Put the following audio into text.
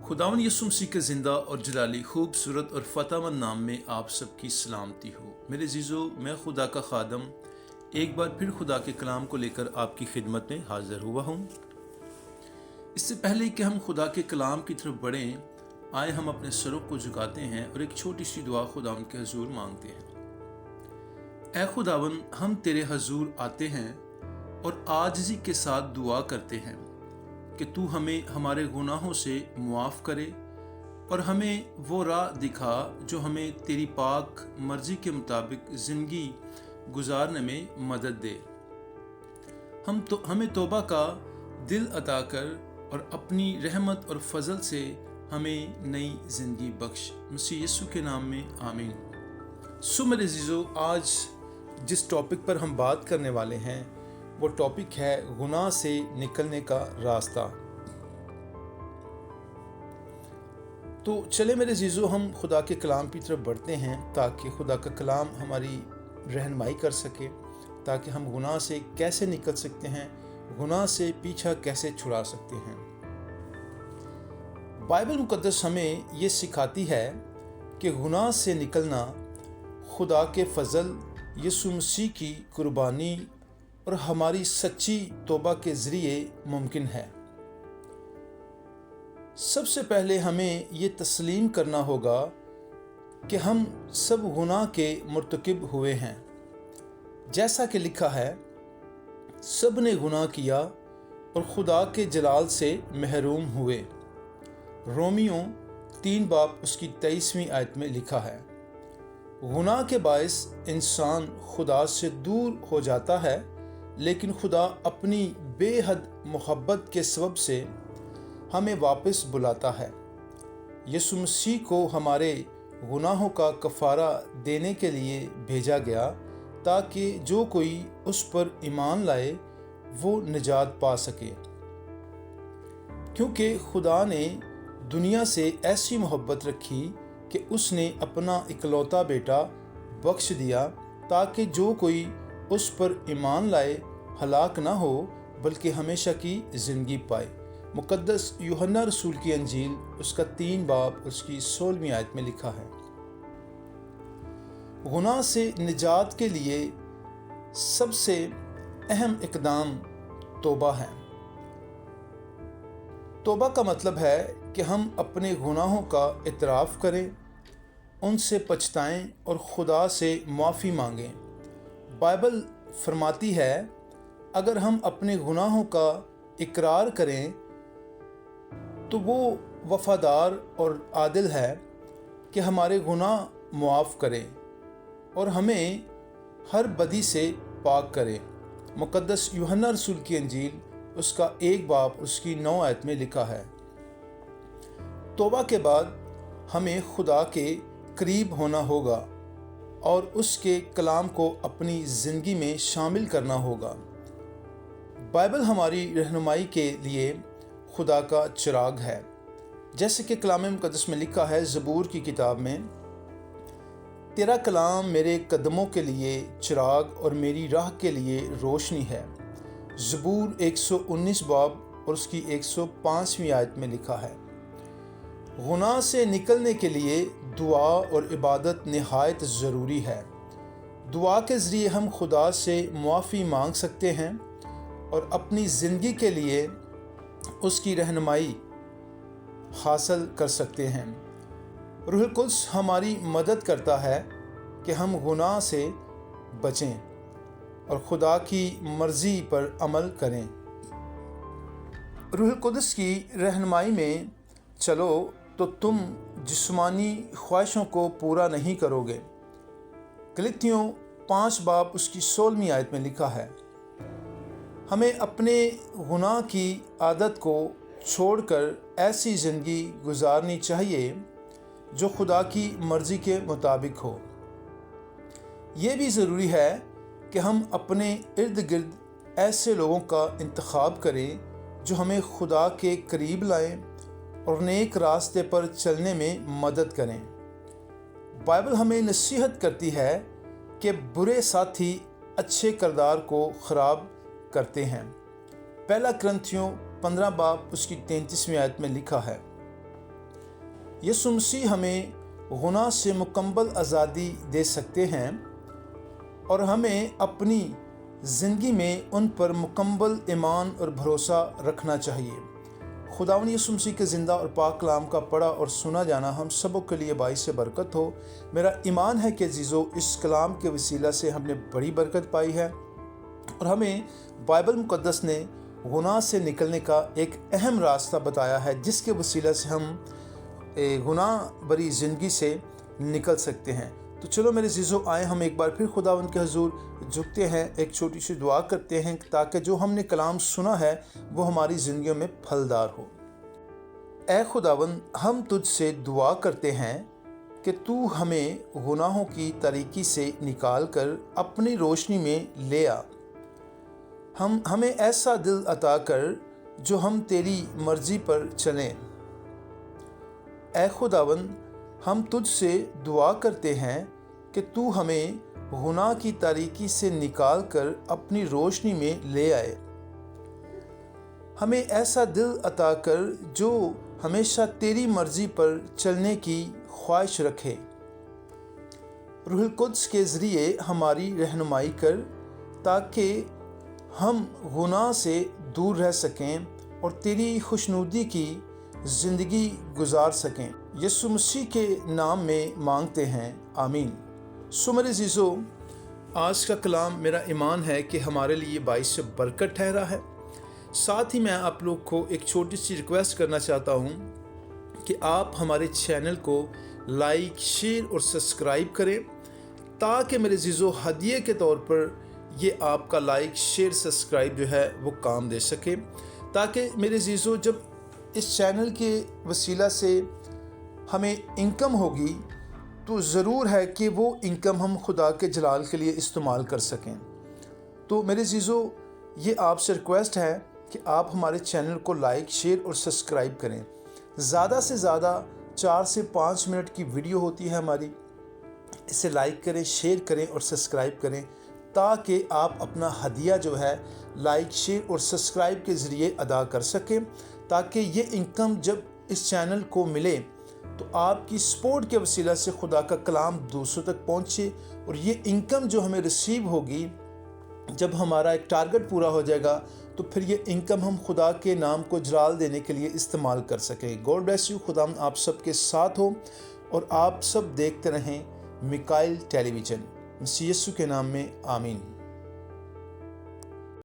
खुदावन यीशु मसीह के ज़िंदा और जलाली खूबसूरत और फतेहमंद नाम में आप सबकी सलामती हो। मेरे जीजो, मैं खुदा का खादम एक बार फिर खुदा के कलाम को लेकर आपकी खिदमत में हाजिर हुआ हूँ। इससे पहले कि हम खुदा के कलाम की तरफ बढ़ें, आए हम अपने सरों को झुकाते हैं और एक छोटी सी दुआ खुदावन के हजूर मांगते हैं। ऐ खुदावन, हम तेरे हजूर आते हैं और आजिज़ी के साथ दुआ करते हैं कि तू हमें हमारे गुनाहों से मुआफ़ करे और हमें वो राह दिखा जो हमें तेरी पाक मर्जी के मुताबिक ज़िंदगी गुजारने में मदद दे। हमें तौबा का दिल अता कर और अपनी रहमत और फजल से हमें नई ज़िंदगी बख्श। मसीह यीशु के नाम में आमीन। मेरे अज़ीज़ों, आज जिस टॉपिक पर हम बात करने वाले हैं वो टॉपिक है गुनाह से निकलने का रास्ता। तो चले मेरे अज़ीज़ों, हम खुदा के कलाम की तरफ बढ़ते हैं ताकि खुदा का कलाम हमारी रहनुमाई कर सके, ताकि हम गुनाह से कैसे निकल सकते हैं, गुनाह से पीछा कैसे छुड़ा सकते हैं। बाइबल मुकद्दस हमें ये सिखाती है कि गुनाह से निकलना खुदा के फजल, यीशु मसीह की कुर्बानी और हमारी सच्ची तौबा के ज़रिए मुमकिन है। सबसे पहले हमें ये तस्लीम करना होगा कि हम सब गुनाह के मुर्तकिब हुए हैं। जैसा कि लिखा है, सब ने गुनाह किया और खुदा के जलाल से महरूम हुए। रोमियो 3 बाब उसकी 23वीं आयत में लिखा है। गुनाह के बायस इंसान खुदा से दूर हो जाता है, लेकिन खुदा अपनी बेहद मोहब्बत के सबब से हमें वापस बुलाता है। यीशु मसीह को हमारे गुनाहों का कफ़ारा देने के लिए भेजा गया ताकि जो कोई उस पर ईमान लाए वो निजात पा सके। क्योंकि खुदा ने दुनिया से ऐसी मोहब्बत रखी कि उसने अपना इकलौता बेटा बख्श दिया ताकि जो कोई उस पर ईमान लाए हलाक ना हो बल्कि हमेशा की ज़िंदगी पाए। मुकद्दस यूहन्ना रसूल की अंजील उसका 3 बाब उसकी 16वीं आयत में लिखा है। गुनाह से निजात के लिए सबसे अहम इक़दाम तौबा है। तौबा का मतलब है कि हम अपने गुनाहों का इतराफ़ करें, उनसे पछताएं और खुदा से माफ़ी मांगें। बाइबल फरमाती है, अगर हम अपने गुनाहों का इकरार करें तो वो वफ़ादार और आदिल है कि हमारे गुनाह मुआफ़ करे और हमें हर बदी से पाक करे। मुकद्दस यूहन्ना रसूल की अंजील उसका 1 बाब उसकी 9 आयत में लिखा है। तौबा के बाद हमें खुदा के करीब होना होगा और उसके कलाम को अपनी ज़िंदगी में शामिल करना होगा। बाइबल हमारी रहनुमाई के लिए खुदा का चिराग है। जैसे कि कलाम मुकद्दस में लिखा है, ज़बूर की किताब में, तेरा कलाम मेरे कदमों के लिए चिराग और मेरी राह के लिए रोशनी है। ज़बूर 119 बाब और उसकी 105वीं आयत में लिखा है। गुनाह से निकलने के लिए दुआ और इबादत निहायत ज़रूरी है। दुआ के ज़रिए हम खुदा से मुआफ़ी मांग सकते हैं और अपनी ज़िंदगी के लिए उसकी रहनुमाई हासिल कर सकते हैं। रूह कुद्स हमारी मदद करता है कि हम गुनाह से बचें और खुदा की मर्ज़ी पर अमल करें। रूह कुद्स की रहनुमाई में चलो तो तुम जिस्मानी ख्वाहिशों को पूरा नहीं करोगे। गलतियों 5 बाब उसकी 16वीं आयत में लिखा है। हमें अपने गुनाह की आदत को छोड़कर ऐसी ज़िंदगी गुजारनी चाहिए जो खुदा की मर्ज़ी के मुताबिक हो। ये भी ज़रूरी है कि हम अपने इर्द गिर्द ऐसे लोगों का इंतखाब करें जो हमें खुदा के करीब लाएं और नेक रास्ते पर चलने में मदद करें। बाइबल हमें नसीहत करती है कि बुरे साथी अच्छे किरदार को ख़राब करते हैं। पहला कुरिन्थियों 15 बाब उसकी 33वीं आयत में लिखा है। یسوع مسیح ہمیں گناہ سے مکمل آزادی دے سکتے ہیں اور ہمیں اپنی زندگی میں ان پر مکمل ایمان اور بھروسہ رکھنا چاہیے۔ خداوند یسوع مسیح کے زندہ اور پاک کلام کا پڑھا اور سنا جانا ہم سبوں کے لیے باعث برکت ہو۔ میرا ایمان ہے کہ عزیزو، اس کلام کے وسیلہ سے ہم نے بڑی برکت پائی ہے اور ہمیں بائبل مقدس نے گناہ سے نکلنے کا ایک اہم راستہ بتایا ہے، جس کے وسیلہ سے ہم گناہ بری زندگی سے نکل سکتے ہیں۔ تو چلو میرے عزیزو، آئے ہم ایک بار پھر خداوند کے حضور جھکتے ہیں، ایک چھوٹی سی دعا کرتے ہیں تاکہ جو ہم نے کلام سنا ہے وہ ہماری زندگیوں میں پھلدار ہو۔ اے خداوند، ہم تجھ سے دعا کرتے ہیں کہ تو ہمیں گناہوں کی تاریکی سے نکال کر اپنی روشنی میں لے آ۔ ہمیں ایسا دل عطا کر جو ہم تیری مرضی پر چلیں۔ اے خداوند، ہم تجھ سے دعا کرتے ہیں کہ تو ہمیں گناہ کی تاریکی سے نکال کر اپنی روشنی میں لے آئے۔ ہمیں ایسا دل عطا کر جو ہمیشہ تیری مرضی پر چلنے کی خواہش رکھے۔ روح القدس کے ذریعے ہماری رہنمائی کر تاکہ ہم گناہ سے دور رہ سکیں اور تیری خوشنودی کی زندگی گزار سکیں۔ یسوع مسیح کے نام میں مانگتے ہیں، آمین۔ میرے عزیزو، آج کا کلام میرا ایمان ہے کہ ہمارے لیے باعث برکت ٹھہرا ہے۔ ساتھ ہی میں آپ لوگ کو ایک چھوٹی سی ریکویسٹ کرنا چاہتا ہوں کہ آپ ہمارے چینل کو لائک، شیئر اور سبسکرائب کریں تاکہ میرے عزیزو ہدیے کے طور پر یہ آپ کا لائک، شیئر، سبسکرائب جو ہے وہ کام دے سکے، تاکہ میرے عزیزو جب اس چینل کے وسیلہ سے ہمیں انکم ہوگی تو ضرور ہے کہ وہ انکم ہم خدا کے جلال کے لیے استعمال کر سکیں۔ تو میرے عزیزو، یہ آپ سے ریکویسٹ ہے کہ آپ ہمارے چینل کو لائک، شیئر اور سبسکرائب کریں۔ زیادہ سے زیادہ 4 سے 5 منٹ کی ویڈیو ہوتی ہے ہماری، اسے لائک کریں، شیئر کریں اور سبسکرائب کریں تاکہ آپ اپنا ہدیہ جو ہے لائک، شیئر اور سبسکرائب کے ذریعے ادا کر سکیں، تاکہ یہ انکم جب اس چینل کو ملے تو آپ کی سپورٹ کے وسیلہ سے خدا کا کلام دوسروں تک پہنچے، اور یہ انکم جو ہمیں ریسیو ہوگی جب ہمارا ایک ٹارگٹ پورا ہو جائے گا تو پھر یہ انکم ہم خدا کے نام کو جلال دینے کے لیے استعمال کر سکیں۔ God bless you. خدا آپ سب کے ساتھ ہو اور آپ سب دیکھتے رہیں میکائل ٹیلی ویژن۔ مسیح یسوع کے نام میں آمین۔